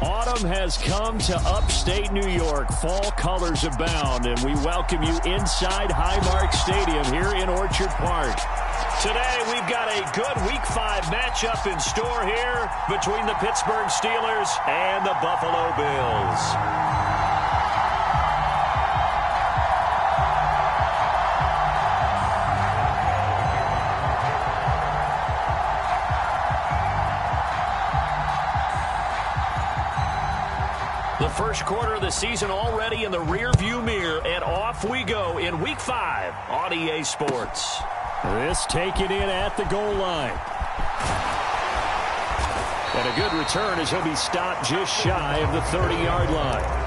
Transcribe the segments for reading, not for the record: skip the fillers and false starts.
Autumn has come to upstate New York. Fall colors abound, and we welcome you inside Highmark Stadium here in Orchard Park. Today, we've got a good Week 5 matchup in store here between the Pittsburgh Steelers and the Buffalo Bills. The first quarter of the season already in the rearview mirror, and off we go in Week 5 on EA Sports. This taken in at the goal line. And a good return as he'll be stopped just shy of the 30-yard line.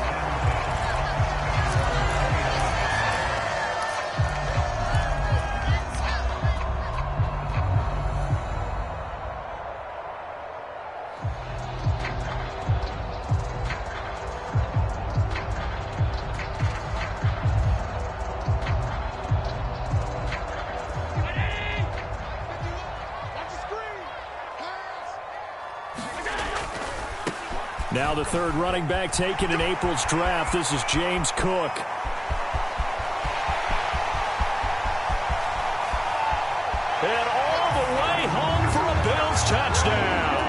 Now the third running back taken in April's draft. This is James Cook. And all the way home for a Bills touchdown.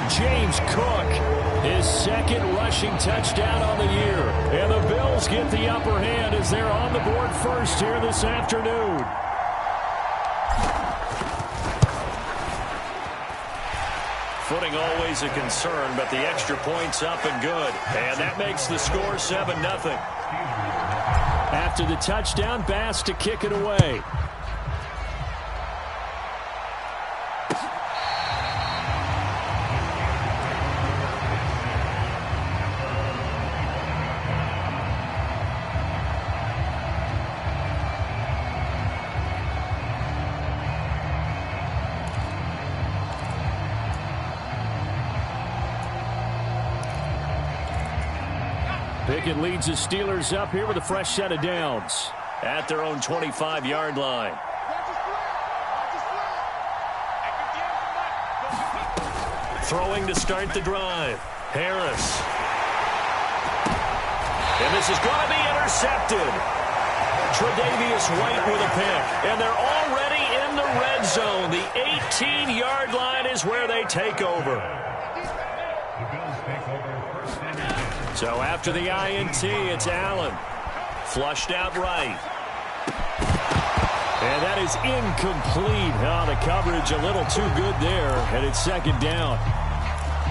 James Cook, his second rushing touchdown on the year. And the Bills get the upper hand as they're on the board first here this afternoon. Footing always a concern, but the extra point's up and good. And that makes the score 7-0. After the touchdown, Bass to kick it away. Pickett leads the Steelers up here with a fresh set of downs at their own 25-yard line. Throwing to start the drive. Harris. And this is going to be intercepted. Tre'Davious White with a pick. And they're already in the red zone. The 18-yard line is where they take over. So after the INT, it's Allen. Flushed out right. And that is incomplete. Oh, the coverage a little too good there, and it's second down.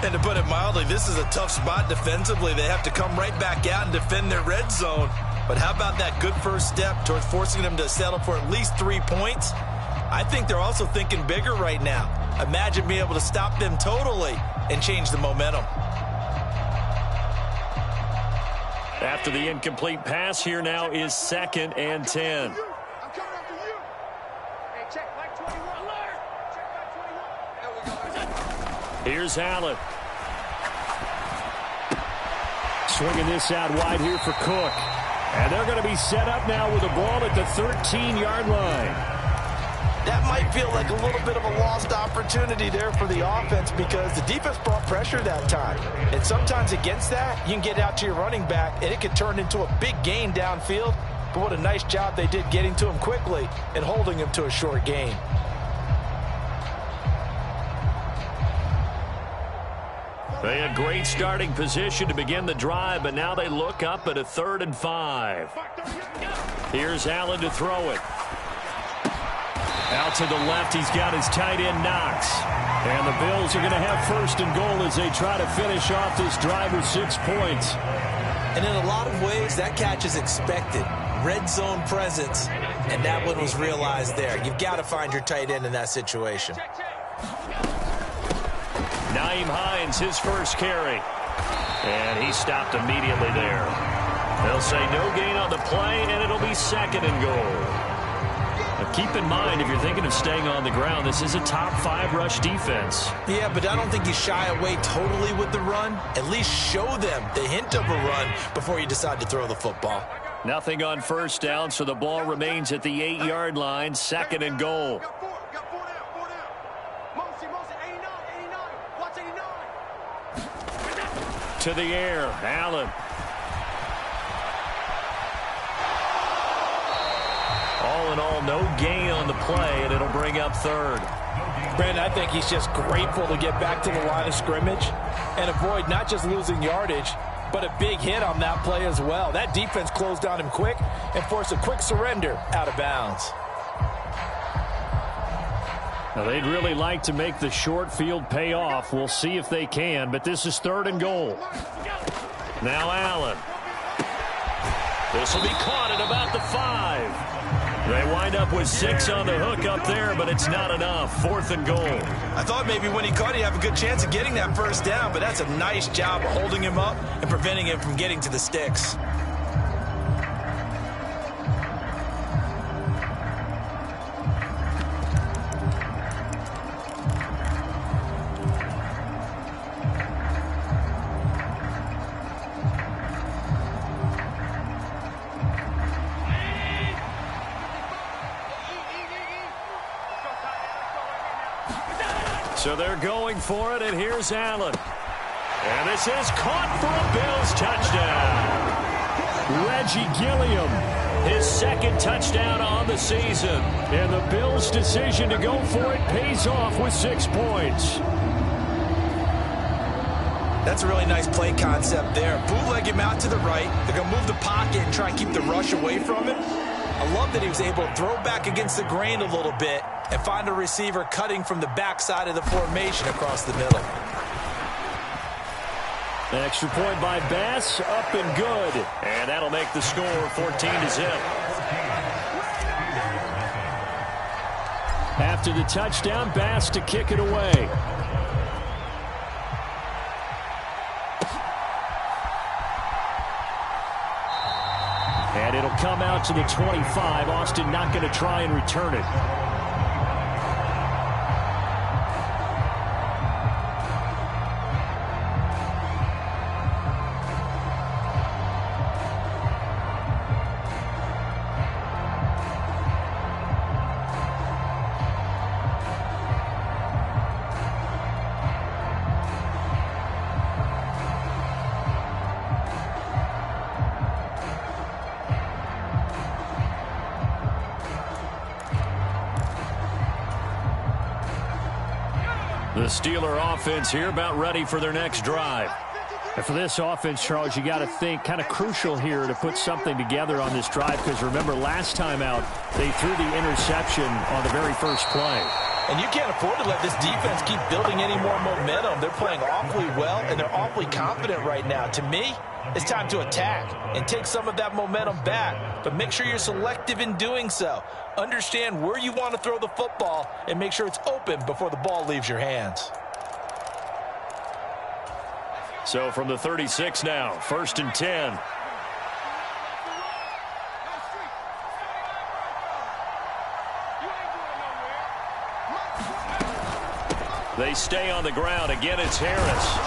And to put it mildly, this is a tough spot defensively. They have to come right back out and defend their red zone. But how about that good first step towards forcing them to settle for at least 3 points? I think they're also thinking bigger right now. Imagine being able to stop them totally and change the momentum. After the incomplete pass, here now is 2nd and 10. Here's Allen. Swinging this out wide here for Cook. And they're going to be set up now with the ball at the 13-yard line. That might feel like a little bit of a lost opportunity there for the offense because the defense brought pressure that time. And sometimes against that, you can get out to your running back, and it could turn into a big gain downfield. But what a nice job they did getting to him quickly and holding him to a short gain. They had great starting position to begin the drive, but now they look up at a 3rd and 5. Here's Allen to throw it. Out to the left, he's got his tight end Knox. And the Bills are going to have 1st and goal as they try to finish off this drive with 6 points. And in a lot of ways, that catch is expected. Red zone presence, and that one was realized there. You've got to find your tight end in that situation. Nyheim Hines, his first carry. And he stopped immediately there. They'll say no gain on the play, and it'll be 2nd and goal. Now keep in mind, if you're thinking of staying on the ground, this is a top 5 rush defense. Yeah, but I don't think you shy away totally with the run. At least show them the hint of a run before you decide to throw the football. Nothing on 1st down, so the ball remains at the 8-yard line, 2nd and goal. to the air. Allen. All in all, no gain on the play, and it'll bring up third. Brandon, I think he's just grateful to get back to the line of scrimmage and avoid not just losing yardage, but a big hit on that play as well. That defense closed on him quick and forced a quick surrender out of bounds. Now, they'd really like to make the short field pay off. We'll see if they can, but this is 3rd and goal. Now Allen. This will be caught at about the 5. They wind up with 6 on the hook up there, but it's not enough. 4th and goal. I thought maybe when he caught it, he'd have a good chance of getting that first down, but that's a nice job of holding him up and preventing him from getting to the sticks. So they're going for it, and here's Allen. And this is caught for a Bills touchdown. Reggie Gilliam, his 2nd touchdown on the season. And the Bills' decision to go for it pays off with 6 points. That's a really nice play concept there. Bootleg him out to the right. They're going to move the pocket and try and keep the rush away from him. I love that he was able to throw back against the grain a little bit and find a receiver cutting from the backside of the formation across the middle. An extra point by Bass, up and good. And that'll make the score 14-0. After the touchdown, Bass to kick it away. And it'll come out to the 25. Austin not going to try and return it. The Steeler offense here about ready for their next drive. And for this offense, Charles, you got to think kind of crucial here to put something together on this drive, because remember last time out they threw the interception on the very first play. And you can't afford to let this defense keep building any more momentum. They're playing awfully well, and they're awfully confident right now. To me, it's time to attack and take some of that momentum back. But make sure you're selective in doing so. Understand where you want to throw the football and make sure it's open before the ball leaves your hands. So from the 36 now, 1st and 10. They stay on the ground. Again, it's Harris.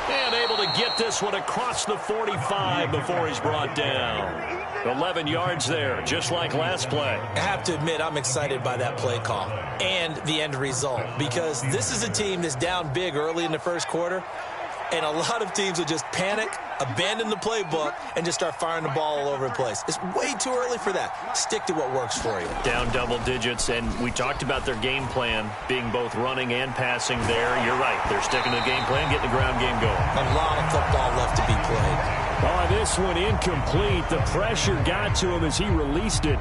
And able to get this one across the 45 before he's brought down. 11 yards there, just like last play. I have to admit, I'm excited by that play call and the end result, because this is a team that's down big early in the first quarter, and a lot of teams will just panic, abandon the playbook, and just start firing the ball all over the place. It's way too early for that. Stick to what works for you. Down double digits, and we talked about their game plan being both running and passing there. You're right. They're sticking to the game plan, getting the ground game going. A lot of football left to be played. Oh, this one incomplete. The pressure got to him as he released it.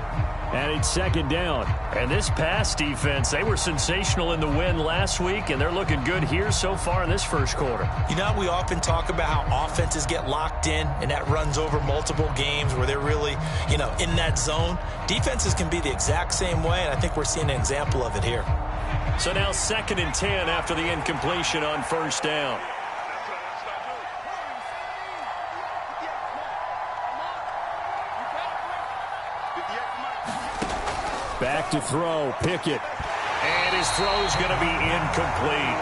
And it's 2nd down. And this pass defense, they were sensational in the win last week, and they're looking good here so far in this first quarter. You know, we often talk about how offenses get locked in, and that runs over multiple games where they're really, in that zone. Defenses can be the exact same way, and I think we're seeing an example of it here. So now 2nd and 10 after the incompletion on 1st down. Back to throw, Pickett. And his throw's going to be incomplete.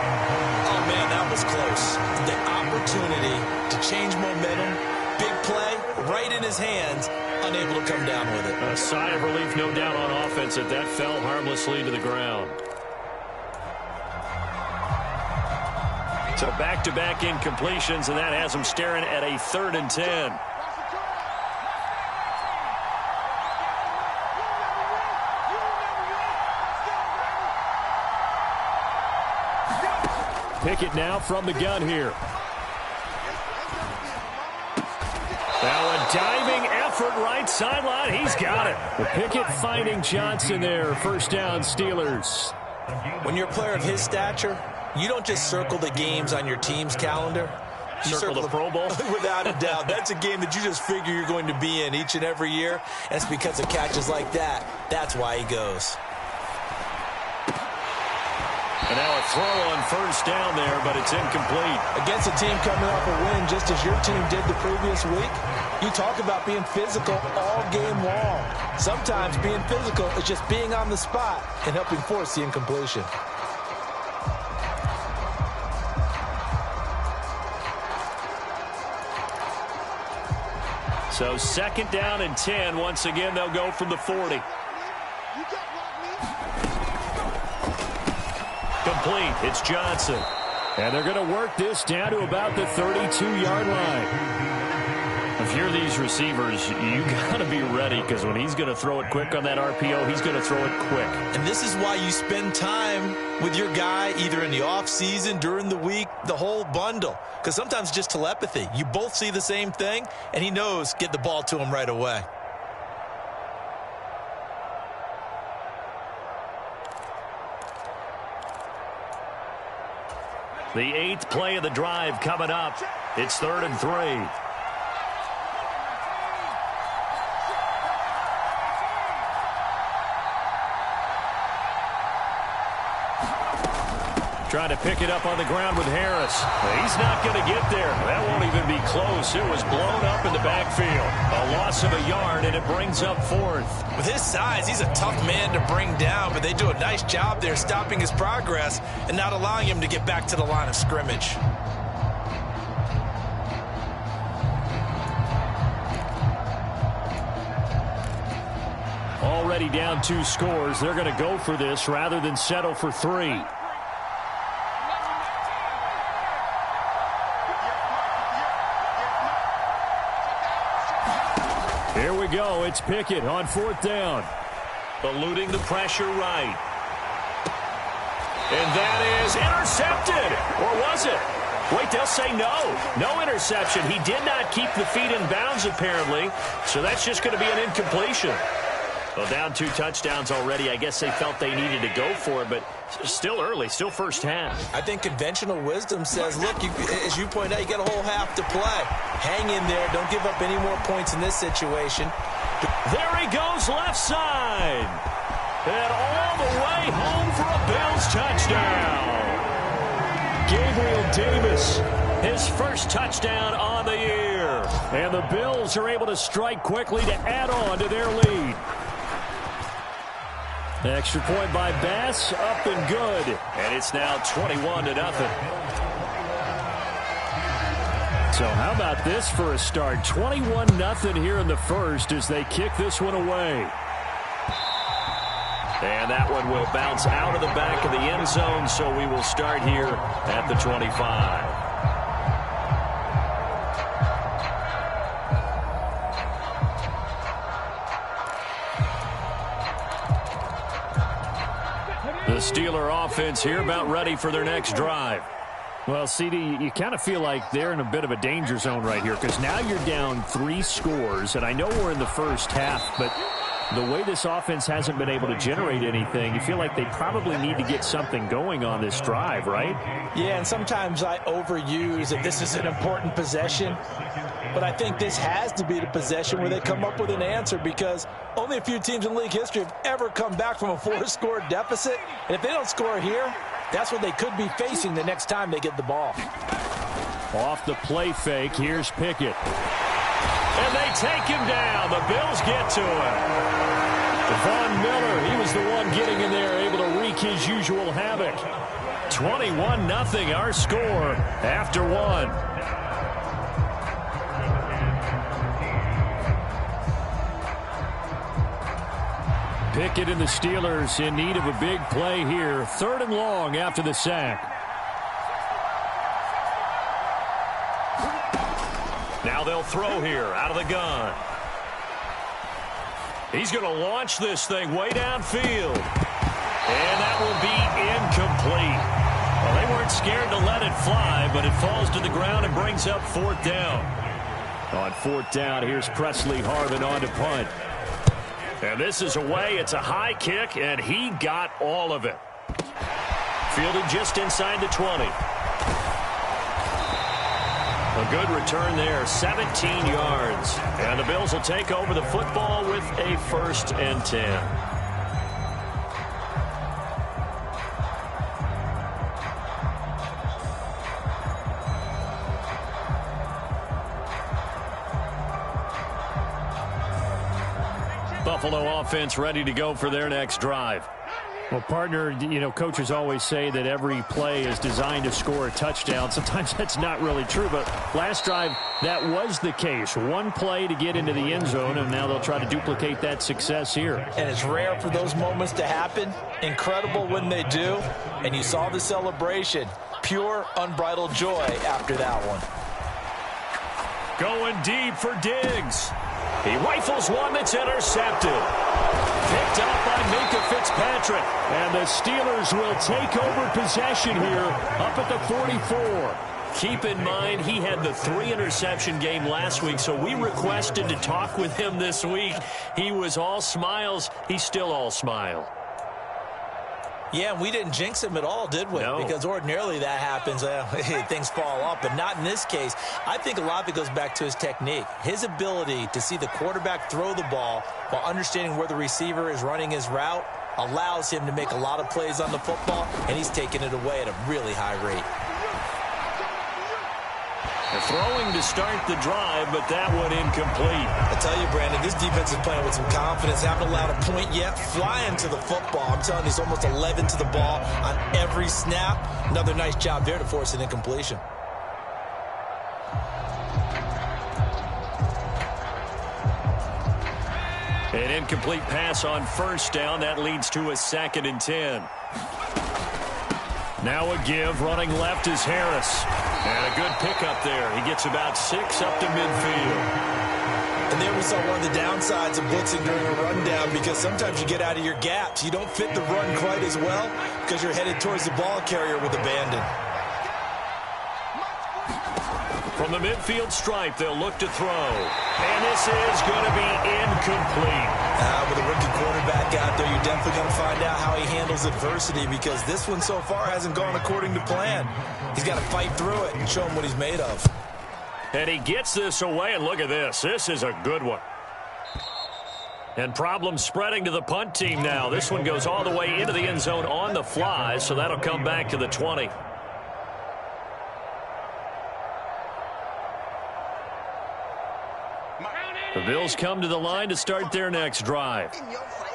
Oh, man, that was close. The opportunity to change momentum, big play, right in his hands, unable to come down with it. A sigh of relief, no doubt, on offense that fell harmlessly to the ground. So back-to-back incompletions, and that has them staring at a 3rd and 10. Pickett now from the gun here. Now a diving effort right sideline. He's got it. The Pickett finding Johnson there. First down, Steelers. When you're a player of his stature, you don't just circle the games on your team's calendar. You circle the Pro Bowl? Without a doubt. That's a game that you just figure you're going to be in each and every year. And it's because of catches like that. That's why he goes. And now a throw on first down there, but it's incomplete. Against a team coming off a win just as your team did the previous week, you talk about being physical all game long. Sometimes being physical is just being on the spot and helping force the incompletion. So 2nd down and 10. Once again, they'll go from the 40. Complete. It's Johnson. And they're going to work this down to about the 32-yard line. If you're these receivers, you got to be ready, because when he's going to throw it quick on that RPO, he's going to throw it quick. And this is why you spend time with your guy either in the offseason, during the week, the whole bundle. Because sometimes it's just telepathy. You both see the same thing, and he knows get the ball to him right away. The 8th play of the drive coming up. It's 3rd and 3. Trying to pick it up on the ground with Harris. He's not going to get there. That won't even be close. It was blown up in the backfield. A loss of a yard, and it brings up 4th. With his size, he's a tough man to bring down, but they do a nice job there stopping his progress and not allowing him to get back to the line of scrimmage. Already down 2 scores. They're going to go for this rather than settle for 3. Here we go. It's Pickett on 4th down. Eluding the pressure right. And that is intercepted. Or was it? Wait, they'll say no. No interception. He did not keep the feet in bounds, apparently. So that's just going to be an incompletion. Well, down 2 touchdowns already. I guess they felt they needed to go for it, but still early, still first half. I think conventional wisdom says, look, as you point out, you got a whole half to play. Hang in there. Don't give up any more points in this situation. There he goes, left side. And all the way home for a Bills touchdown. Gabriel Davis, his first touchdown on the year. And the Bills are able to strike quickly to add on to their lead. Extra point by Bass, up and good. And it's now 21-0. So how about this for a start? 21-0 here in the first as they kick this one away. And that one will bounce out of the back of the end zone, so we will start here at the 25. The Steeler offense here about ready for their next drive. Well, CD, you kind of feel like they're in a bit of a danger zone right here because now you're down 3 scores, and I know we're in the first half, but the way this offense hasn't been able to generate anything, you feel like they probably need to get something going on this drive, right? Yeah, and sometimes I overuse that this is an important possession, but I think this has to be the possession where they come up with an answer because only a few teams in league history have ever come back from a 4-score deficit, and if they don't score here, that's what they could be facing the next time they get the ball. Off the play fake, here's Pickett. And they take him down. The Bills get to him. Von Miller, he was the one getting in there, able to wreak his usual havoc. 21-0, our score after 1. Pickett and the Steelers in need of a big play here. 3rd and long after the sack. Now they'll throw here out of the gun. He's going to launch this thing way downfield. And that will be incomplete. Well, they weren't scared to let it fly, but it falls to the ground and brings up 4th down. On 4th down, here's Presley Harvin on to punt. And this is away. It's a high kick, and he got all of it. Fielded just inside the 20. A good return there, 17 yards. And the Bills will take over the football with a 1st and 10. Buffalo offense ready to go for their next drive. Well, partner, you know, coaches always say that every play is designed to score a touchdown. Sometimes that's not really true, but last drive, that was the case. One play to get into the end zone, and now they'll try to duplicate that success here. And it's rare for those moments to happen. Incredible when they do. And you saw the celebration. Pure, unbridled joy after that one. Going deep for Diggs. He rifles one that's intercepted. Picked up by Minkah Fitzpatrick. And the Steelers will take over possession here up at the 44. Keep in mind, he had the 3-interception game last week, so we requested to talk with him this week. He was all smiles. He's still all smile. Yeah, and we didn't jinx him at all, did we? No. Because ordinarily that happens. Things fall off, but not in this case. I think a lot of it goes back to his technique. His ability to see the quarterback throw the ball while understanding where the receiver is running his route allows him to make a lot of plays on the football, and he's taking it away at a really high rate. They're throwing to start the drive, but that one incomplete. I tell you, Brandon, this defense is playing with some confidence. Haven't allowed a point yet. Flying to the football. I'm telling you, it's almost 11 to the ball on every snap. Another nice job there to force an incompletion. An incomplete pass on 1st down. That leads to a 2nd and 10. Now a give. Running left is Harris. And a good pickup there. He gets about 6 up to midfield. And there we saw one of the downsides of blitzing during a rundown, because sometimes you get out of your gaps. You don't fit the run quite as well because you're headed towards the ball carrier with abandon. From the midfield stripe, they'll look to throw. And this is going to be incomplete. With a rookie quarterback out there, you're definitely going to find out how he handles adversity, because this one so far hasn't gone according to plan. He's got to fight through it and show him what he's made of. And he gets this away, and look at this. This is a good one. And problems spreading to the punt team now. This one goes all the way into the end zone on the fly, so that'll come back to the 20. The Bills come to the line to start their next drive.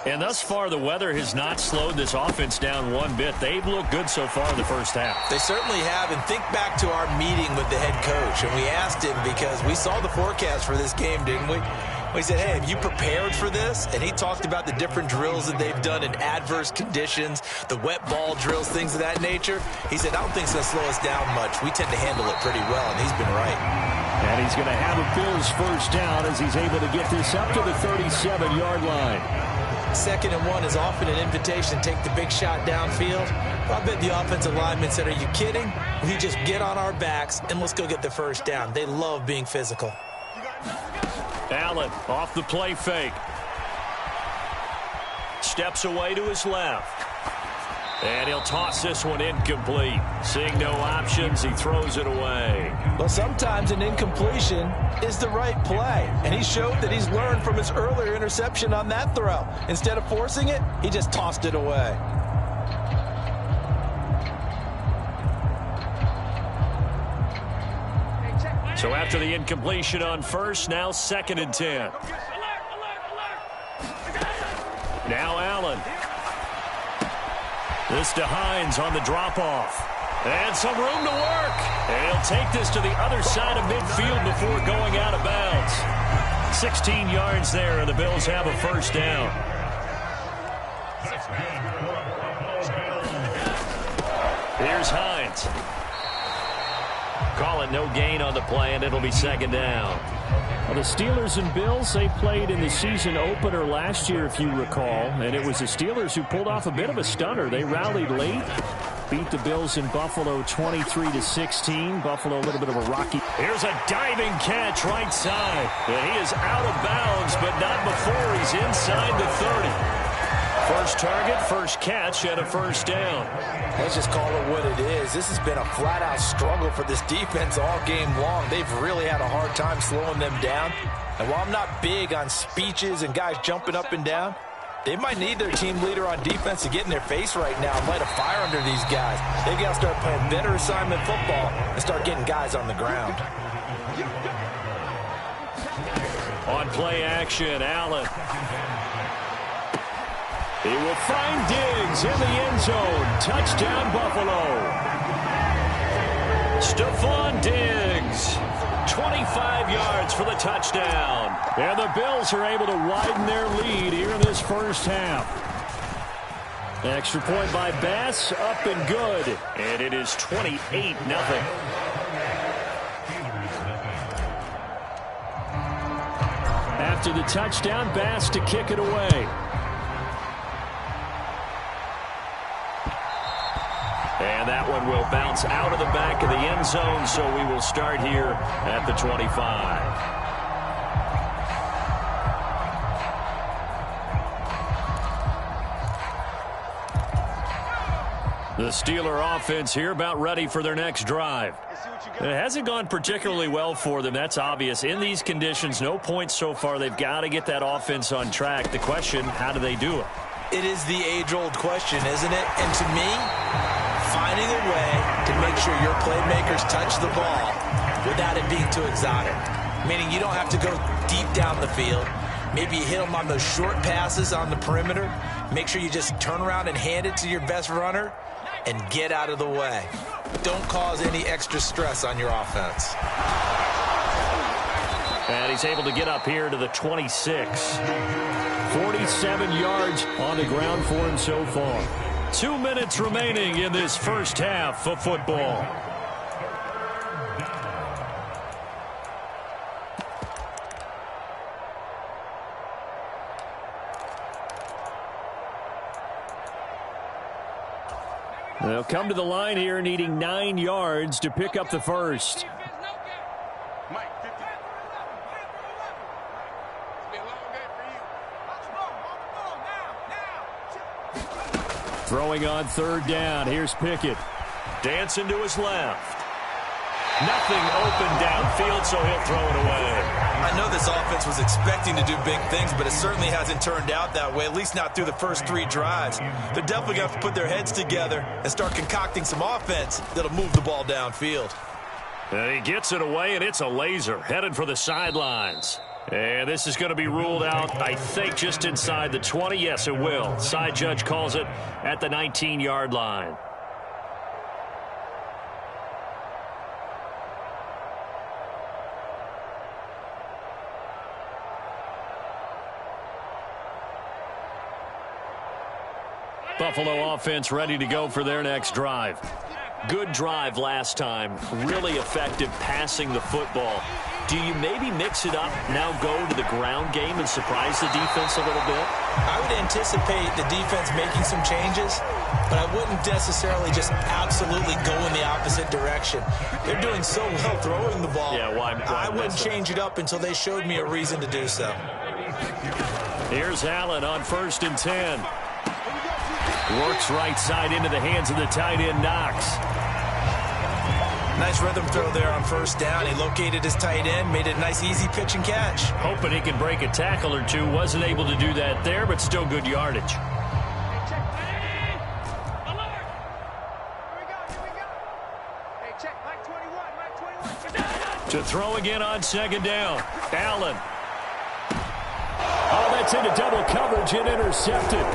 And thus far, the weather has not slowed this offense down one bit. They've looked good so far in the first half. They certainly have. And think back to our meeting with the head coach. And we asked him, because we saw the forecast for this game, didn't we? We said, hey, have you prepared for this? And he talked about the different drills that they've done in adverse conditions, the wet ball drills, things of that nature. He said, I don't think it's going to slow us down much. We tend to handle it pretty well, and he's been right. And he's going to have a Bills 1st down as he's able to get this up to the 37-yard line. 2nd and 1 is often an invitation to take the big shot downfield. I bet the offensive lineman said, are you kidding? We just get on our backs and let's go get the 1st down. They love being physical. Allen off the play fake. Steps away to his left. And he'll toss this one incomplete. Seeing no options, he throws it away. Well, sometimes an incompletion is the right play. And he showed that he's learned from his earlier interception on that throw. Instead of forcing it, he just tossed it away. So after the incompletion on 1st, now 2nd and 10. Now Allen. This to Hines on the drop-off. And some room to work. And he'll take this to the other side of midfield before going out of bounds. 16 yards there, and the Bills have a 1st down. Here's Hines. call it no gain on the play, and it'll be second down. Well, the Steelers and Bills, they played in the season opener last year, if you recall, and it was the Steelers who pulled off a bit of a stunner. They rallied late, beat the Bills in Buffalo 23-16. Buffalo a little bit of a rocky. Here's a diving catch right side. And he is out of bounds, but not before he's inside the 30. First target, first catch, and a first down. Let's just call it what it is. This has been a flat-out struggle for this defense all game long. They've really had a hard time slowing them down. And while I'm not big on speeches and guys jumping up and down, they might need their team leader on defense to get in their face right now and light a fire under these guys. They've got to start playing better assignment football and start getting guys on the ground. On play action, Allen. He will find Diggs in the end zone. Touchdown, Buffalo. Stephon Diggs, 25 yards for the touchdown. And the Bills are able to widen their lead here in this first half. Extra point by Bass, up and good. And it is 28-0. After the touchdown, Bass to kick it away. And that one will bounce out of the back of the end zone, so we will start here at the 25. The Steeler offense here about ready for their next drive. It hasn't gone particularly well for them, that's obvious. In these conditions, no points so far. They've got to get that offense on track. The question, how do they do it? It is the age-old question, isn't it? And to me, finding a way to make sure your playmakers touch the ball without it being too exotic. Meaning you don't have to go deep down the field. Maybe you hit them on those short passes on the perimeter. Make sure you just turn around and hand it to your best runner and get out of the way. Don't cause any extra stress on your offense. And he's able to get up here to the 26. 47 yards on the ground for him so far. 2 minutes remaining in this first half of football. They'll come to the line here needing 9 yards to pick up the first. Throwing on third down. Here's Pickett. Dancing to his left. Nothing open downfield, so he'll throw it away. I know this offense was expecting to do big things, but it certainly hasn't turned out that way, at least not through the first 3 drives. They're definitely going to have to put their heads together and start concocting some offense that'll move the ball downfield. And he gets it away, and it's a laser headed for the sidelines. And this is going to be ruled out, I think, just inside the 20. Yes, it will. Side judge calls it at the 19-yard line. Buffalo offense ready to go for their next drive. Good drive last time. Really effective passing the football. Do you maybe mix it up, now go to the ground game and surprise the defense a little bit? I would anticipate the defense making some changes, but I wouldn't necessarily just absolutely go in the opposite direction. They're doing so well throwing the ball. Yeah, why I wouldn't change it up until they showed me a reason to do so. Here's Allen on 1st and 10. Works right side into the hands of the tight end, Knox. Nice rhythm throw there on 1st down. He located his tight end, made it a nice, easy pitch and catch. Hoping he can break a tackle or two. Wasn't able to do that there, but still good yardage. To throw again on 2nd down. Allen. Oh, that's into double coverage and intercepted.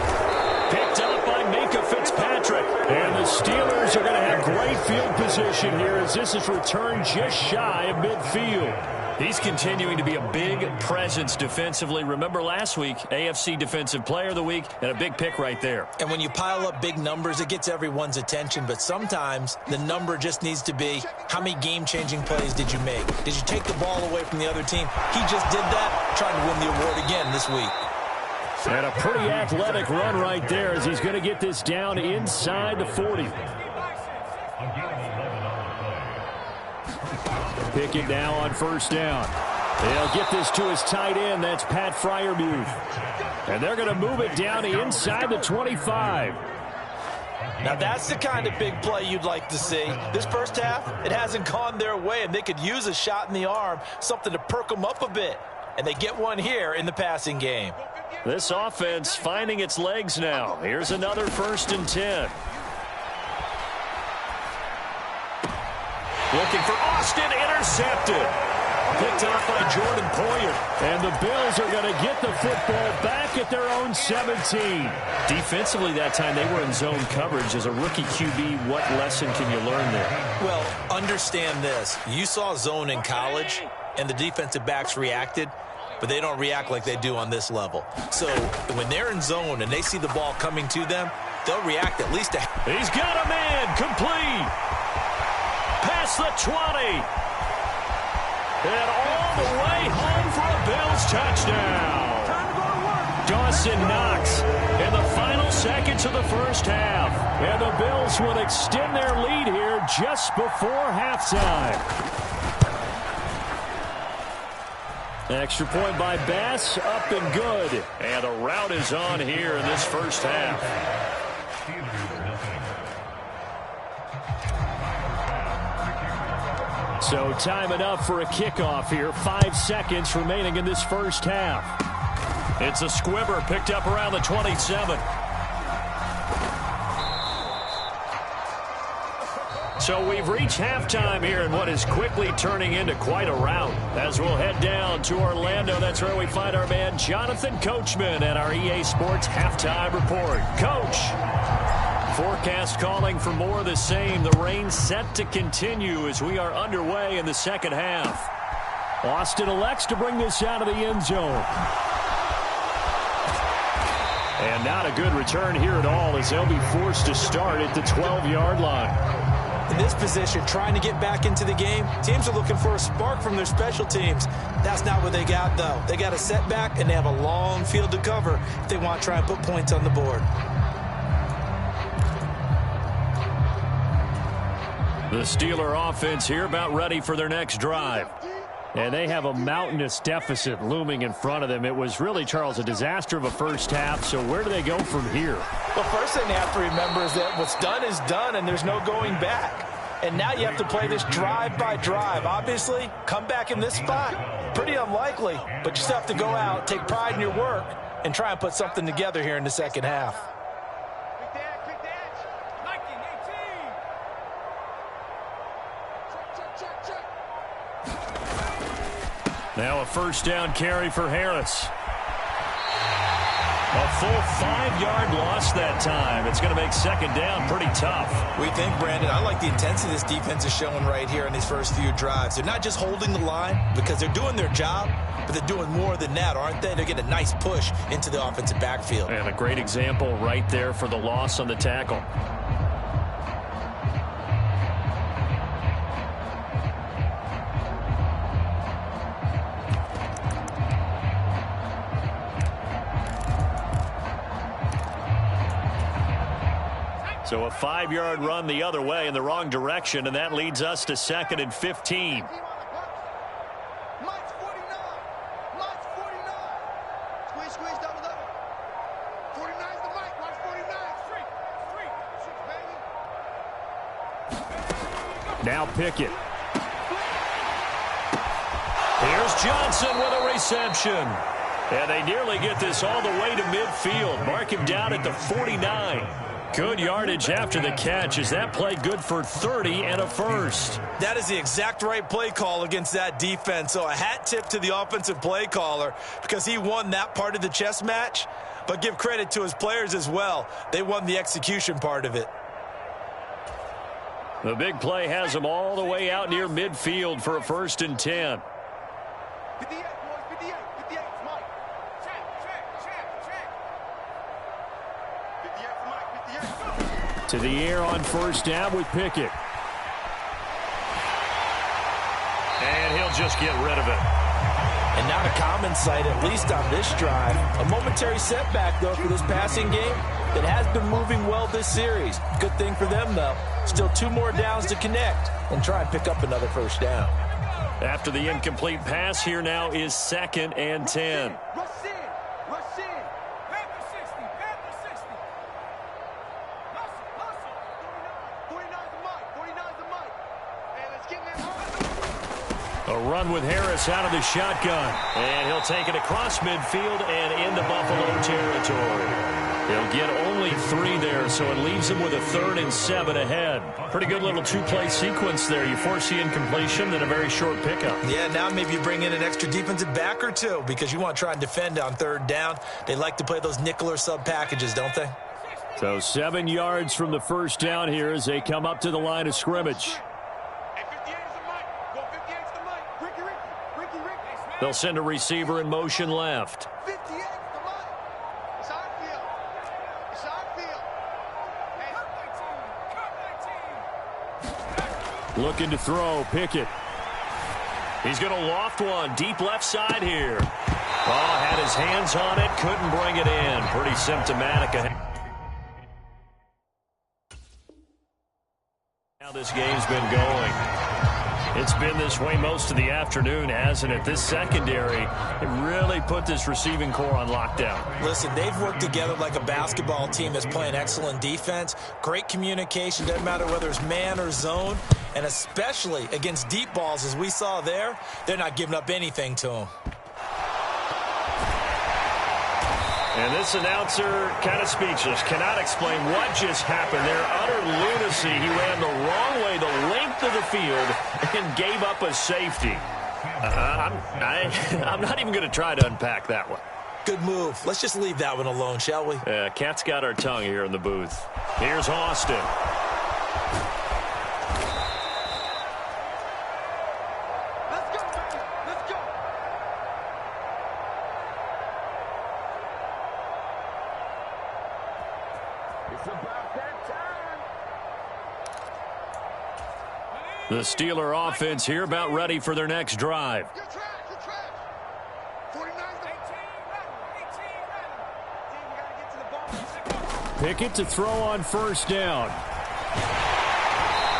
Picked up by Minkah Fitzpatrick. And the Steelers are going to have great field position here as this is returned just shy of midfield. He's continuing to be a big presence defensively. Remember last week, AFC Defensive Player of the Week, and a big pick right there. And when you pile up big numbers, it gets everyone's attention. But sometimes the number just needs to be, how many game-changing plays did you make? Did you take the ball away from the other team? He just did that, trying to win the award again this week. And a pretty athletic run right there as he's going to get this down inside the 40. Pickett now on first down. They'll get this to his tight end. That's Pat Freiermuth. And they're going to move it down inside the 25. Now that's the kind of big play you'd like to see. This first half, it hasn't gone their way, and they could use a shot in the arm, something to perk them up a bit. And they get one here in the passing game. This offense finding its legs now. Here's another 1st and 10. Looking for Austin, intercepted. Picked off by Jordan Poyer. And the Bills are going to get the football back at their own 17. Defensively that time, they were in zone coverage. As a rookie QB, what lesson can you learn there? Well, understand this. You saw zone in college, and the defensive backs reacted, but they don't react like they do on this level. So when they're in zone and they see the ball coming to them, they'll react at least. He's got a man, complete. Past the 20. And all the way home for a Bills touchdown. Dawson Knox in the final seconds of the first half. And the Bills will extend their lead here just before halftime. Extra point by Bass, up and good. And the route is on here in this first half. So time enough for a kickoff here. 5 seconds remaining in this first half. It's a squibber picked up around the 27. So we've reached halftime here in what is quickly turning into quite a rout. As we'll head down to Orlando, that's where we find our man Jonathan Coachman at our EA Sports Halftime Report. Coach. Forecast calling for more of the same. The rain set to continue as we are underway in the second half. Austin elects to bring this out of the end zone. And not a good return here at all as they'll be forced to start at the 12-yard line. In this position, trying to get back into the game, teams are looking for a spark from their special teams. That's not what they got, though. They got a setback, and they have a long field to cover if they want to try and put points on the board. The Steeler offense here about ready for their next drive. And they have a mountainous deficit looming in front of them. It was really, Charles, a disaster of a first half. So where do they go from here? Well, first thing they have to remember is that what's done is done, and there's no going back. And now you have to play this drive by drive. Obviously, come back in this spot, pretty unlikely. But you still have to go out, take pride in your work, and try and put something together here in the second half. Now a first down carry for Harris. A full 5-yard loss that time. It's going to make second down pretty tough. We think, Brandon, I like the intensity this defense is showing right here in these first few drives. They're not just holding the line because they're doing their job, but they're doing more than that, aren't they? They're getting a nice push into the offensive backfield. And a great example right there for the loss on the tackle. So a 5-yard run the other way in the wrong direction, and that leads us to 2nd and 15. Now Pickett. Here's Johnson with a reception. And they nearly get this all the way to midfield. Mark him down at the 49. Good yardage after the catch. Is that play good for 30 and a first? That is the exact right play call against that defense. So a hat tip to the offensive play caller because he won that part of the chess match. But give credit to his players as well. They won the execution part of it. The big play has them all the way out near midfield for a 1st and 10. 58, boys, 58. 58, it's Mike. Check. 58 for Mike, 58. To the air on first down with Pickett. And he'll just get rid of it. And not a common sight, at least on this drive. A momentary setback, though, for this passing game that has been moving well this series. Good thing for them, though. Still 2 more downs to connect and try and pick up another first down. After the incomplete pass, here now is 2nd and 10. Rush in. Panther 60. 49's the Mike. 49's the Mike. Hey, let's get in there. A run with Harris out of the shotgun. And he'll take it across midfield and into Buffalo territory. He'll get only 3 there, so it leaves him with a 3rd and 7 ahead. Pretty good little 2-play sequence there. You force the incompletion, then a very short pickup. Yeah, now maybe you bring in an extra defensive back or 2 because you want to try and defend on 3rd down. They like to play those nickel or sub packages, don't they? So 7 yards from the first down here as they come up to the line of scrimmage. Hey, 58 is the Mike. Go 58's the Mike. Ricky. They'll send a receiver in motion left. 58's the Mike. It's our field. It's our field. Hey, Looking to throw, Pickett. He's going to loft one deep left side here. Oh, had his hands on it, couldn't bring it in. Pretty symptomatic. How this game's been going. It's been this way most of the afternoon, hasn't it? This secondary, it really put this receiving core on lockdown. Listen, they've worked together like a basketball team that's playing excellent defense. Great communication, doesn't matter whether it's man or zone. And especially against deep balls, as we saw there, they're not giving up anything to them. And this announcer kind of speechless, cannot explain what just happened there. Utter lunacy. He ran the wrong way, the length of the field, and gave up a safety. I'm not even going to try to unpack that one. Good move. Let's just leave that one alone, shall we? Cat's got our tongue here in the booth. Here's Austin. let's go, baby. Let's go. It's about that time. The Steeler offense here about ready for their next drive. You're trash. 49's the 18 we got to get to the ball. Pickett to throw on first down.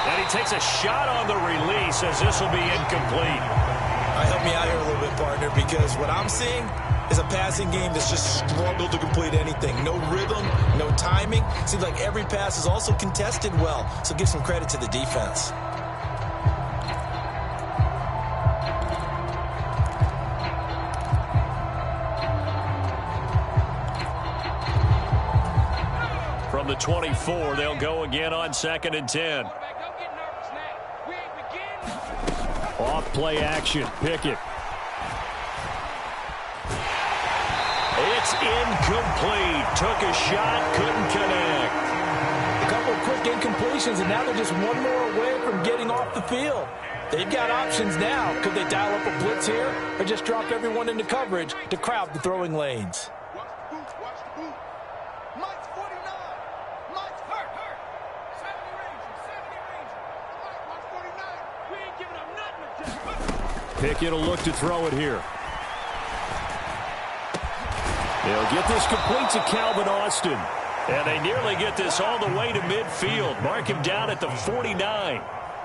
And he takes a shot on the release as this will be incomplete. Help me out here a little bit, partner, because what I'm seeing is a passing game that's just struggled to complete anything. No rhythm, no timing. Seems like every pass is also contested well, so give some credit to the defense. From the 24, they'll go again on 2nd and 10. Off play action, Pickett. It's incomplete. Took a shot, couldn't connect. A couple of quick incompletions, and now they're just 1 more away from getting off the field. They've got options now. Could they dial up a blitz here or just drop everyone into coverage to crowd the throwing lanes? Watch the boot. Watch the boot. Mike's 49. Mike's hurt. 70 Ranger. Mike, watch 49. We ain't giving up nothing. Pickett will look to throw it here. They'll get this complete to Calvin Austin. And they nearly get this all the way to midfield. Mark him down at the 49.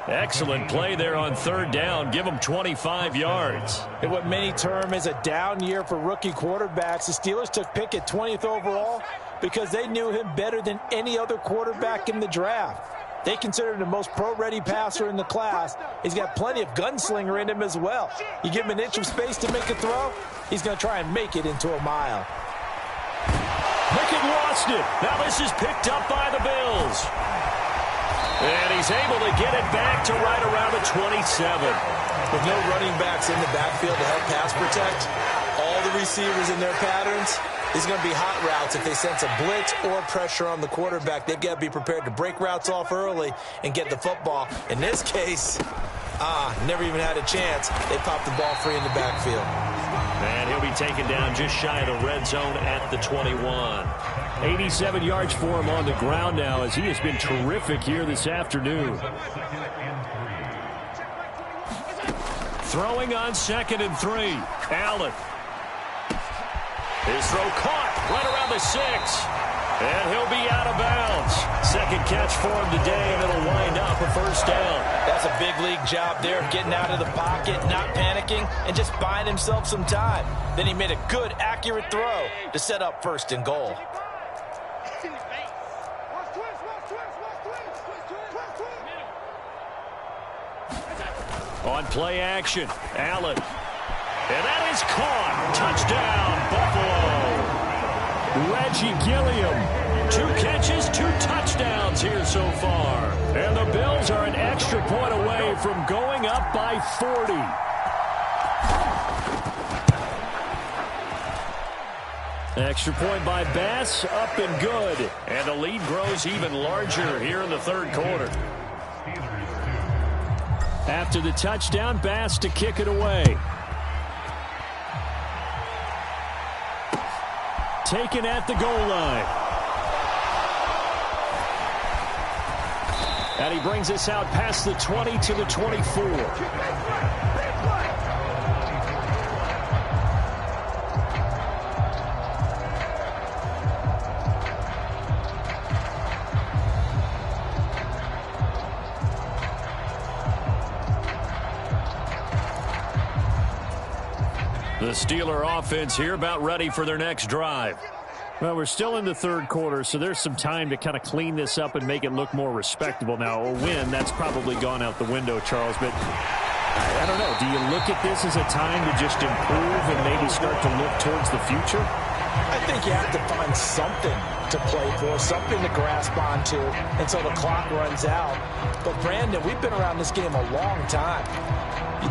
Excellent play there on 3rd down. Give him 25 yards. And what many term is a down year for rookie quarterbacks, the Steelers took Pickett 20th overall because they knew him better than any other quarterback in the draft. They consider him the most pro-ready passer in the class. He's got plenty of gunslinger in him as well. You give him an inch of space to make a throw, he's going to try and make it into a mile. Pickett lost it. Now this is picked up by the Bills. And he's able to get it back to right around the 27. With no running backs in the backfield to help pass protect, all the receivers in their patterns, these are going to be hot routes if they sense a blitz or pressure on the quarterback. They've got to be prepared to break routes off early and get the football. In this case, Never even had a chance. They popped the ball free in the backfield. And he'll be taken down just shy of the red zone at the 21. 87 yards for him on the ground now, as he has been terrific here this afternoon. Throwing on 2nd and 3. Allen. His throw caught right around the 6. And he'll be out of bounds. Second catch for him today, and it'll wind up a first down. That's a big league job there of getting out of the pocket, not panicking, and just buying himself some time. Then he made a good, accurate throw to set up 1st and goal. On play action, Allen. And that is caught. Touchdown, Buffalo. Reggie Gilliam. 2 catches, 2 touchdowns here so far. And the Bills are an extra point away from going up by 40. Extra point by Bass, up and good. And the lead grows even larger here in the 3rd quarter. After the touchdown, Bass to kick it away. Taken at the goal line. And he brings us out past the 20 to the 24. The Steeler offense here about ready for their next drive. Well, we're still in the 3rd quarter, so there's some time to kind of clean this up and make it look more respectable. Now, a win, that's probably gone out the window, Charles, but I don't know. Do you look at this as a time to just improve and maybe start to look towards the future? I think you have to find something to play for, something to grasp onto until the clock runs out. But, Brandon, we've been around this game a long time.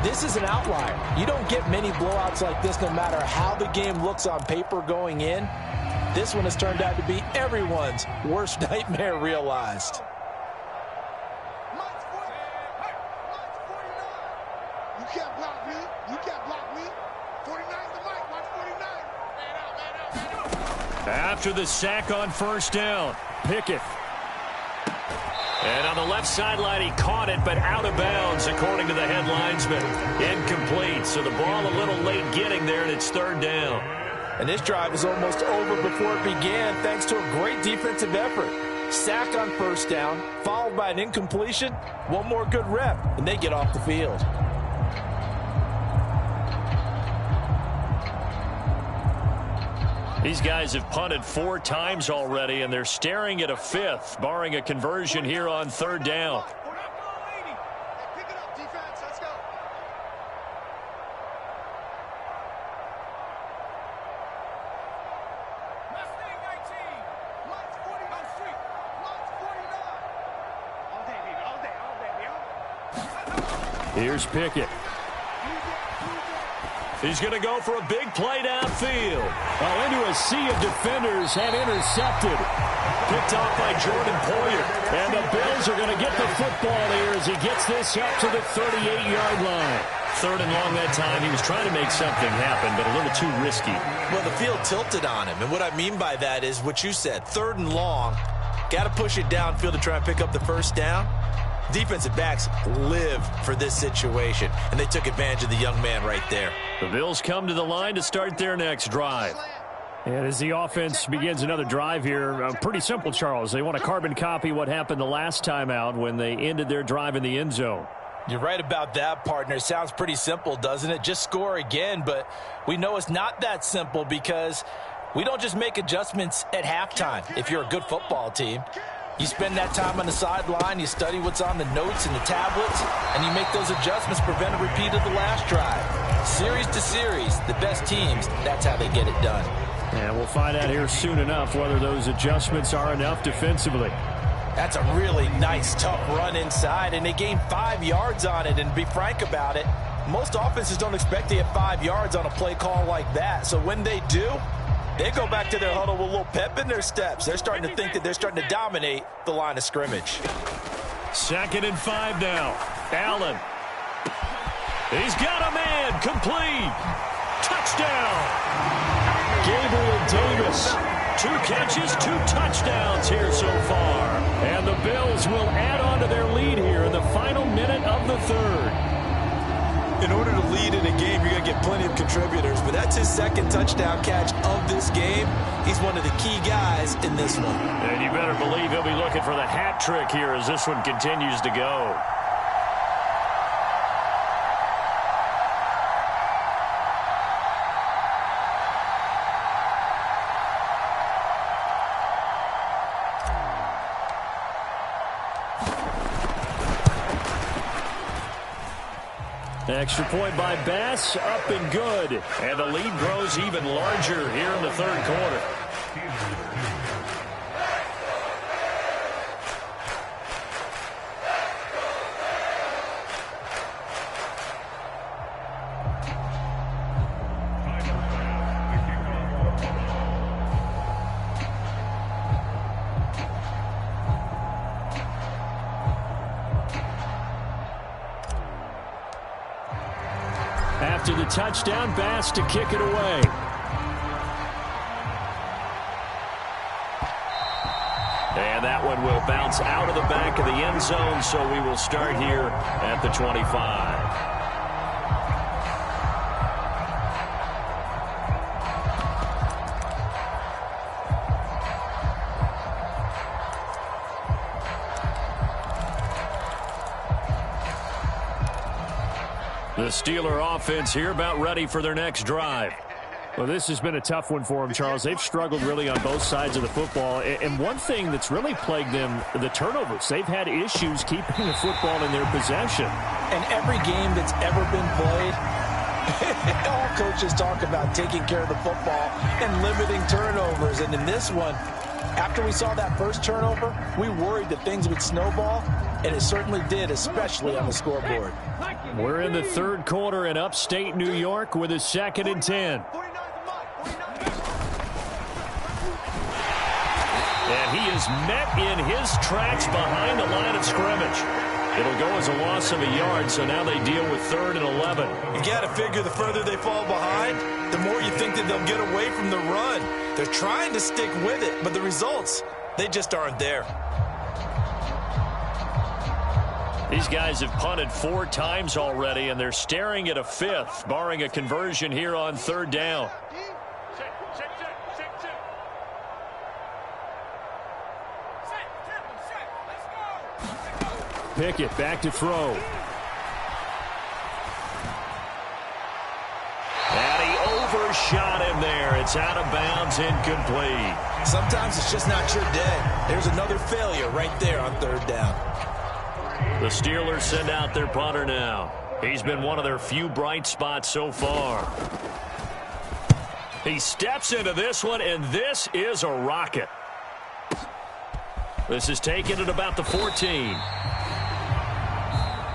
This is an outlier. You don't get many blowouts like this no matter how the game looks on paper going in. This one has turned out to be everyone's worst nightmare realized. You can't block me. You can't block me. 49's the mic. Watch 49. After the sack on 1st down, Pickett. And on the left sideline, he caught it, but out of bounds, according to the head linesman. Incomplete, so the ball a little late getting there, and it's 3rd down. And this drive is almost over before it began, thanks to a great defensive effort. Sack on 1st down, followed by an incompletion. One more good rep, and they get off the field. These guys have punted 4 times already, and they're staring at a 5th, barring a conversion here on 3rd down. Pick it up, defense. Let's go. Mustang 19. Mike's 49. Street. Mike's 49. All day, baby. All day. Here's Pickett. He's going to go for a big play downfield. Oh, into a sea of defenders and intercepted. Picked off by Jordan Poyer. And the Bills are going to get the football here as he gets this up to the 38-yard line. 3rd and long that time. He was trying to make something happen, but a little too risky. Well, the field tilted on him, and what I mean by that is what you said. 3rd and long, got to push it downfield to try and pick up the 1st down. Defensive backs live for this situation, and they took advantage of the young man right there. The Bills come to the line to start their next drive. And as the offense begins another drive here, pretty simple, Charles. They want to carbon copy what happened the last time out when they ended their drive in the end zone. You're right about that, partner. Sounds pretty simple, doesn't it? Just score again, but we know it's not that simple because we don't just make adjustments at halftime if you're a good football team. You spend that time on the sideline, you study what's on the notes and the tablets, and you make those adjustments, prevent a repeat of the last drive. Series to series, the best teams, that's how they get it done. And we'll find out here soon enough whether those adjustments are enough defensively. That's a really nice, tough run inside, and they gained 5 yards on it. And to be frank about it, most offenses don't expect to get 5 yards on a play call like that. So when they do, they go back to their huddle with a little pep in their steps. They're starting to think that they're starting to dominate the line of scrimmage. 2nd and 5 now. Allen. He's got a man. Complete. Touchdown. Gabriel Davis. 2 catches, 2 touchdowns here so far. And the Bills will add on to their lead here in the final minute of the third. In order to lead in a game, you're going to get plenty of contributors, but that's his 2nd touchdown catch of this game. He's one of the key guys in this one. And you better believe he'll be looking for the hat trick here as this one continues to go. Extra point by Bass, up and good. And the lead grows even larger here in the third quarter. After the touchdown, Bass to kick it away. And that one will bounce out of the back of the end zone, so we will start here at the 25. The Steeler offense here about ready for their next drive. Well, this has been a tough one for them, Charles. They've struggled really on both sides of the football. And one thing that's really plagued them, the turnovers. They've had issues keeping the football in their possession. And every game that's ever been played, all coaches talk about taking care of the football and limiting turnovers. And in this one, after we saw that first turnover, we worried that things would snowball, and it certainly did, especially on the scoreboard. We're in the third quarter in upstate New York with a 2nd and 10. And he is met in his tracks behind the line of scrimmage. It'll go as a loss of a yard, so now they deal with 3rd and 11. You got to figure the further they fall behind, the more you think that they'll get away from the run. They're trying to stick with it, but the results, they just aren't there. These guys have punted 4 times already, and they're staring at a 5th, barring a conversion here on 3rd down. Pickett back to throw. And he overshot him there. It's out of bounds, incomplete. Sometimes it's just not your day. There's another failure right there on 3rd down. The Steelers send out their punter now. He's been one of their few bright spots so far. He steps into this one, and this is a rocket. This is taken at about the 14.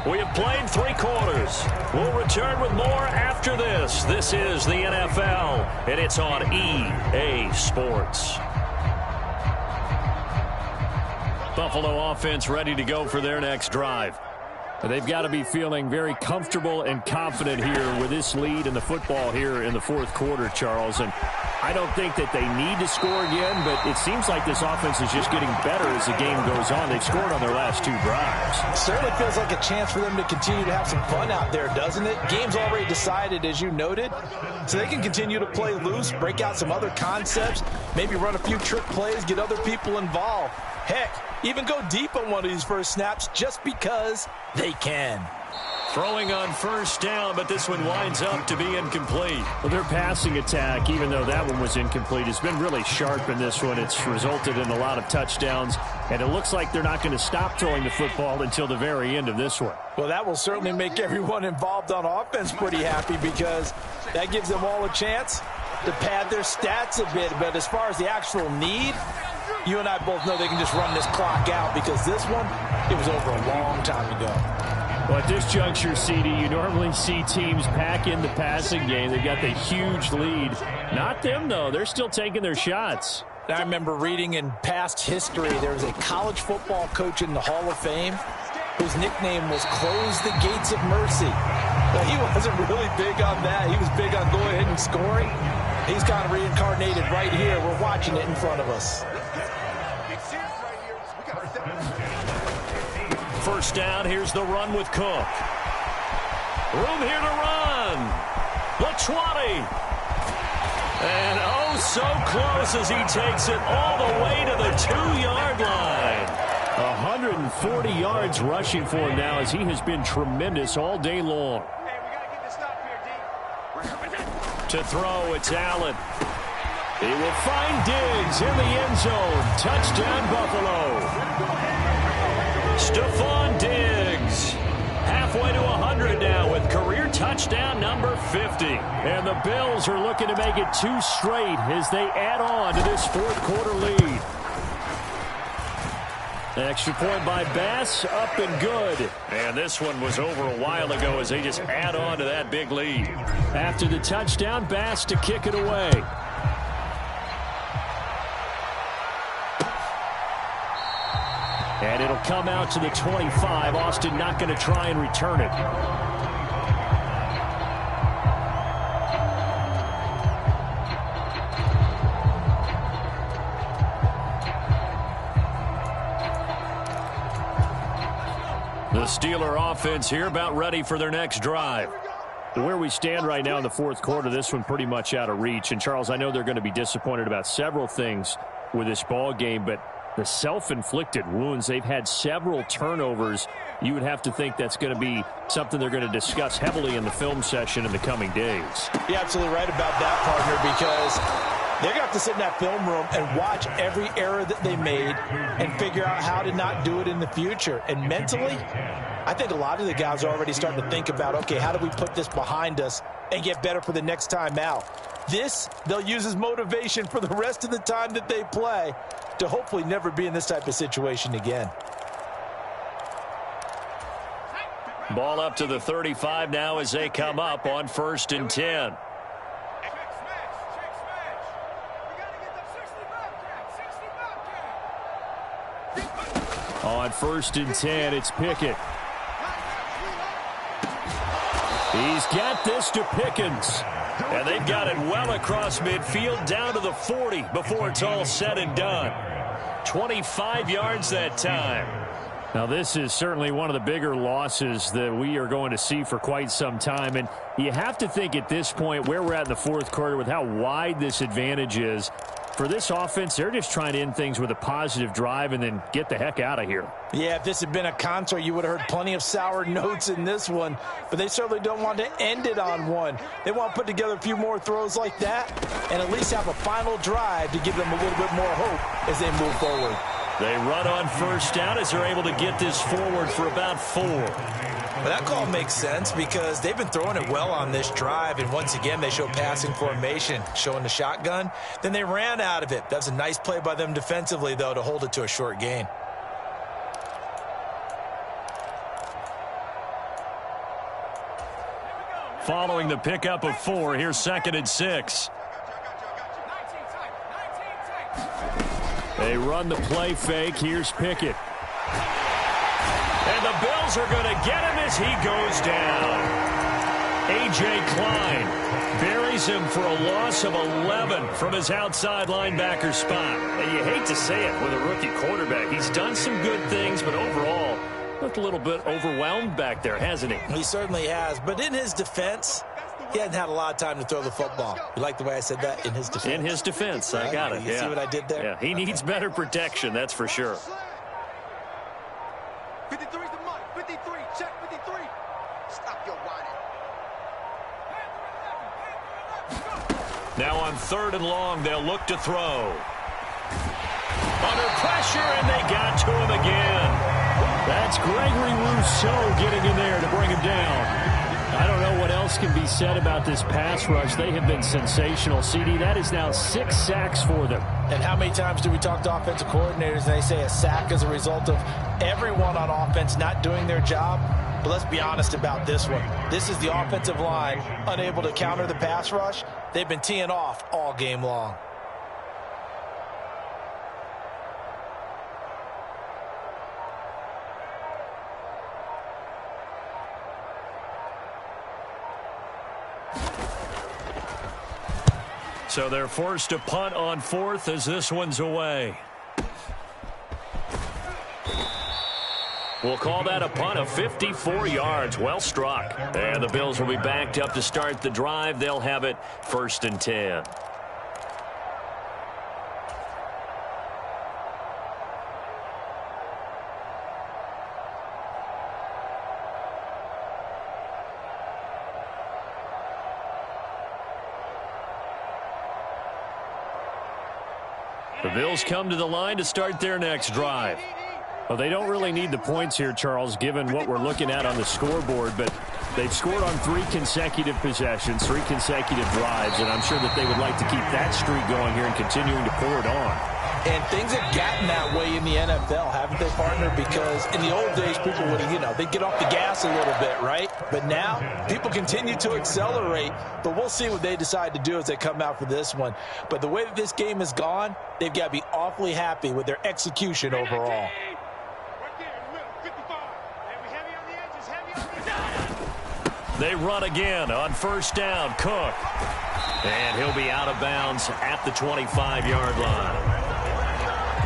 We have played 3 quarters. We'll return with more after this. This is the NFL, and it's on EA Sports. Buffalo offense ready to go for their next drive. They've got to be feeling very comfortable and confident here with this lead in the football here in the 4th quarter, Charles. And I don't think that they need to score again, but it seems like this offense is just getting better as the game goes on. They've scored on their last 2 drives. It certainly feels like a chance for them to continue to have some fun out there, doesn't it? Game's already decided, as you noted, so they can continue to play loose, break out some other concepts, maybe run a few trick plays, get other people involved. Heck, even go deep on one of these first snaps just because they can. Throwing on 1st down, but this one winds up to be incomplete. Well, their passing attack, even though that one was incomplete, has been really sharp in this one. It's resulted in a lot of touchdowns, and it looks like they're not going to stop throwing the football until the very end of this one. Well, that will certainly make everyone involved on offense pretty happy because that gives them all a chance to pad their stats a bit. But as far as the actual need, you and I both know they can just run this clock out because this one, it was over a long time ago. Well, at this juncture, CD, you normally see teams pack in the passing game. They've got the huge lead. Not them, though. They're still taking their shots. I remember reading in past history, there was a college football coach in the Hall of Fame whose nickname was Close the Gates of Mercy. Now, he wasn't really big on that. He was big on going ahead and scoring. He's kind of reincarnated right here. We're watching it in front of us. First down, here's the run with Cook. Room here to run. The 20. And oh, so close as he takes it all the way to the 2-yard line. 140 yards rushing for him now as he has been tremendous all day long. Hey, we got to get this stop here, D. To throw, it's Allen. He will find Diggs in the end zone. Touchdown, Buffalo. Stephon Diggs. Halfway to 100 now with career touchdown number 50. And the Bills are looking to make it 2 straight as they add on to this fourth-quarter lead. Extra point by Bass, up and good. And this one was over a while ago as they just add on to that big lead. After the touchdown, Bass to kick it away. And it'll come out to the 25. Austin not going to try and return it. The Steeler offense here about ready for their next drive. Where we stand right now in the fourth quarter, this one pretty much out of reach. And, Charles, I know they're going to be disappointed about several things with this ball game, but the self-inflicted wounds, they've had several turnovers. You would have to think that's going to be something they're going to discuss heavily in the film session in the coming days. You're absolutely right about that, partner, because they're going to have to sit in that film room and watch every error that they made and figure out how to not do it in the future. And mentally, I think a lot of the guys are already starting to think about, okay, how do we put this behind us and get better for the next time out? This, they'll use as motivation for the rest of the time that they play to hopefully never be in this type of situation again. Ball up to the 35 now as they come up on 1st and 10. On 1st and 10, it's Pickett. He's got this to Pickens. And they've got it well across midfield down to the 40 before it's all said and done. 25 yards that time. Now, this is certainly one of the bigger losses that we are going to see for quite some time. And you have to think at this point where we're at in the fourth quarter with how wide this advantage is. For this offense, they're just trying to end things with a positive drive and then get the heck out of here. Yeah, if this had been a concert, you would have heard plenty of sour notes in this one. But they certainly don't want to end it on one. They want to put together a few more throws like that and at least have a final drive to give them a little bit more hope as they move forward. They run on 1st down as they're able to get this forward for about 4. Well, that call makes sense because they've been throwing it well on this drive, and once again they show passing formation, showing the shotgun. Then they ran out of it. That's a nice play by them defensively, though, to hold it to a short gain. Following the pickup of 4, here's 2nd and 6. They run the play fake. Here's Pickett. And the Bills are going to get him as he goes down. A.J. Klein buries him for a loss of 11 from his outside linebacker spot. And you hate to say it with a rookie quarterback. He's done some good things, but overall, looked a little bit overwhelmed back there, hasn't he? He certainly has, but in his defense, he hasn't had a lot of time to throw the football. You like the way I said that? In his defense. In his defense, I got it. You see what I did there? Yeah, he needs better protection, that's for sure. 53's the mark. 53. Check 53. Stop your whining. Now on 3rd and long, they'll look to throw. Under pressure, and they got to him again. That's Gregory Rousseau getting in there to bring him down. I don't know what else can be said about this pass rush. They have been sensational. CD, that is now 6 sacks for them. And how many times do we talk to offensive coordinators and they say a sack is a result of everyone on offense not doing their job? But let's be honest about this one. This is the offensive line unable to counter the pass rush. They've been teeing off all game long. So they're forced to punt on 4th as this one's away. We'll call that a punt of 54 yards. Well struck. And the Bills will be backed up to start the drive. They'll have it 1st and 10. The Bills come to the line to start their next drive. Well, they don't really need the points here, Charles, given what we're looking at on the scoreboard, but they've scored on 3 consecutive possessions, 3 consecutive drives, and I'm sure that they would like to keep that streak going here and continuing to pour it on. And things have gotten that way in the NFL, haven't they, partner? Because in the old days, people would, they'd get off the gas a little bit, right? But now, people continue to accelerate, but we'll see what they decide to do as they come out for this one. But the way that this game has gone, they've got to be awfully happy with their execution overall. They run again on 1st down. Cook. And he'll be out of bounds at the 25-yard line.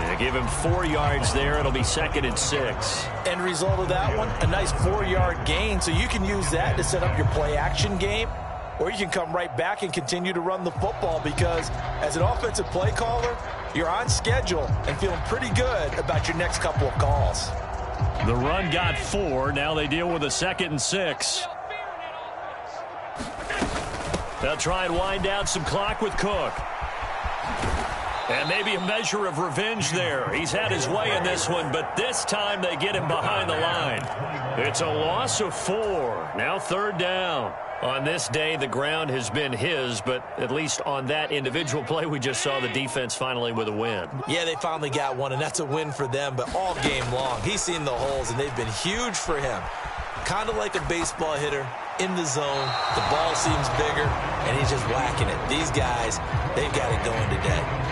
They give him 4 yards there. It'll be 2nd and 6. End result of that one, a nice 4-yard gain. So you can use that to set up your play-action game, or you can come right back and continue to run the football because as an offensive play caller, you're on schedule and feeling pretty good about your next couple of calls. The run got 4. Now they deal with a 2nd and 6. They'll try and wind down some clock with Cook. And maybe a measure of revenge there. He's had his way in this one, but this time they get him behind the line. It's a loss of 4. Now 3rd down. On this day, the ground has been his, but at least on that individual play, we just saw the defense finally with a win. Yeah, they finally got one, and that's a win for them, but all game long, he's seen the holes, and they've been huge for him. Kind of like a baseball hitter in the zone. The ball seems bigger, and he's just whacking it. These guys, they've got it going today.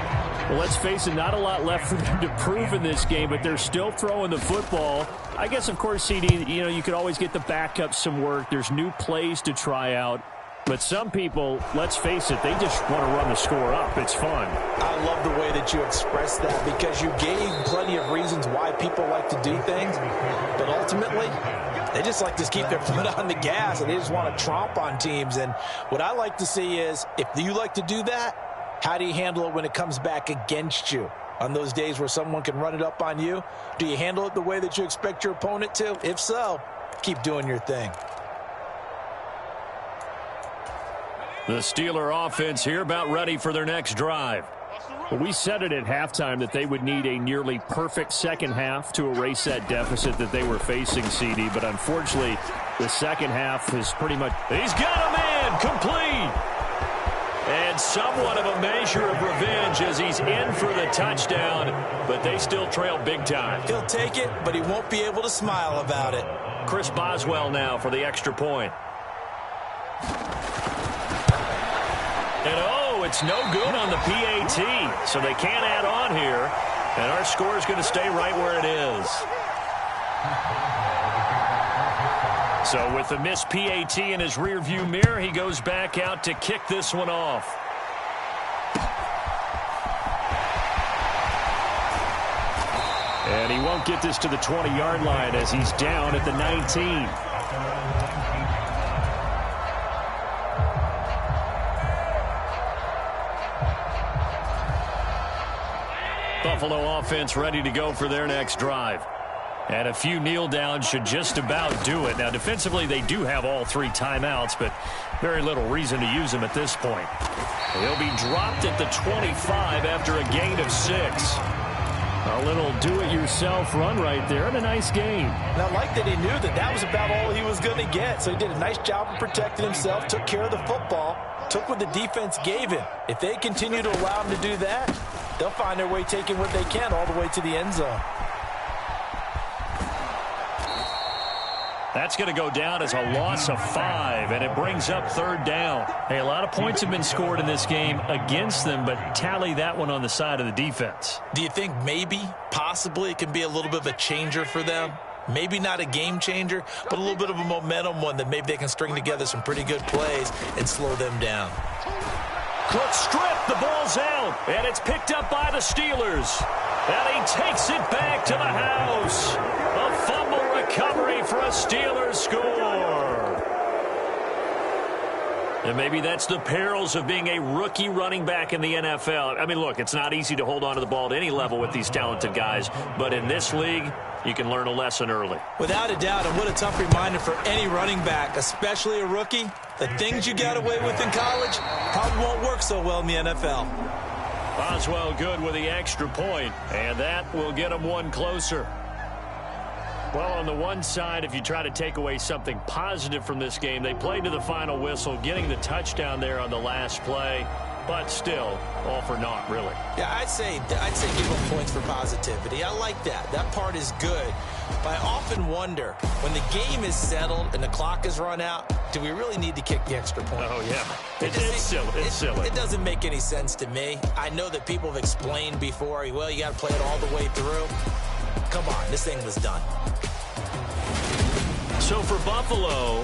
Well, let's face it, not a lot left for them to prove in this game, but they're still throwing the football. I guess, of course, CD, you could always get the backup some work. There's new plays to try out. But some people, let's face it, they just want to run the score up. It's fun. I love the way that you expressed that because you gave plenty of reasons why people like to do things. But ultimately, they just like to keep their foot on the gas, and they just want to tromp on teams. And what I like to see is, if you like to do that, how do you handle it when it comes back against you? On those days where someone can run it up on you, do you handle it the way that you expect your opponent to? If so, keep doing your thing. The Steeler offense here about ready for their next drive. Well, we said it at halftime that they would need a nearly perfect second half to erase that deficit that they were facing, CD. But unfortunately, the second half is pretty much... He's got a man complete. And somewhat of a measure of revenge as he's in for the touchdown, but they still trail big time. He'll take it, but he won't be able to smile about it. Chris Boswell now for the extra point. And oh, it's no good on the PAT, so they can't add on here, and our score is going to stay right where it is. So with the missed PAT in his rearview mirror, he goes back out to kick this one off. And he won't get this to the 20-yard line as he's down at the 19. Buffalo offense ready to go for their next drive. And a few kneel downs should just about do it. Now, defensively, they do have all 3 timeouts, but very little reason to use them at this point. They'll be dropped at the 25 after a gain of 6. A little do-it-yourself run right there, and a nice gain. And I like that he knew that that was about all he was going to get. So he did a nice job of protecting himself, took care of the football, took what the defense gave him. If they continue to allow him to do that, they'll find their way taking what they can all the way to the end zone. That's going to go down as a loss of 5, and it brings up 3rd down. Hey, a lot of points have been scored in this game against them, but tally that one on the side of the defense. Do you think maybe, possibly, it can be a little bit of a changer for them? Maybe not a game changer, but a little bit of a momentum one that maybe they can string together some pretty good plays and slow them down. Looks stripped. The ball's out. And it's picked up by the Steelers. And he takes it back to the house. A fumble recovery for a Steelers score. And maybe that's the perils of being a rookie running back in the NFL. I mean, look, it's not easy to hold on to the ball at any level with these talented guys. But in this league, you can learn a lesson early. Without a doubt, and what a tough reminder for any running back, especially a rookie. The things you got away with in college probably won't work so well in the NFL. Boswell good with the extra point, and that will get him one closer. Well, on the one side, if you try to take away something positive from this game, they played to the final whistle, getting the touchdown there on the last play, but still, all for naught, really. Yeah, I'd say give them points for positivity. I like that. That part is good. But I often wonder, when the game is settled and the clock is run out, do we really need to kick the extra point? Oh, yeah. It's silly. It's silly. It doesn't make any sense to me. I know that people have explained before, well, you got to play it all the way through. Come on, this thing was done. So for Buffalo,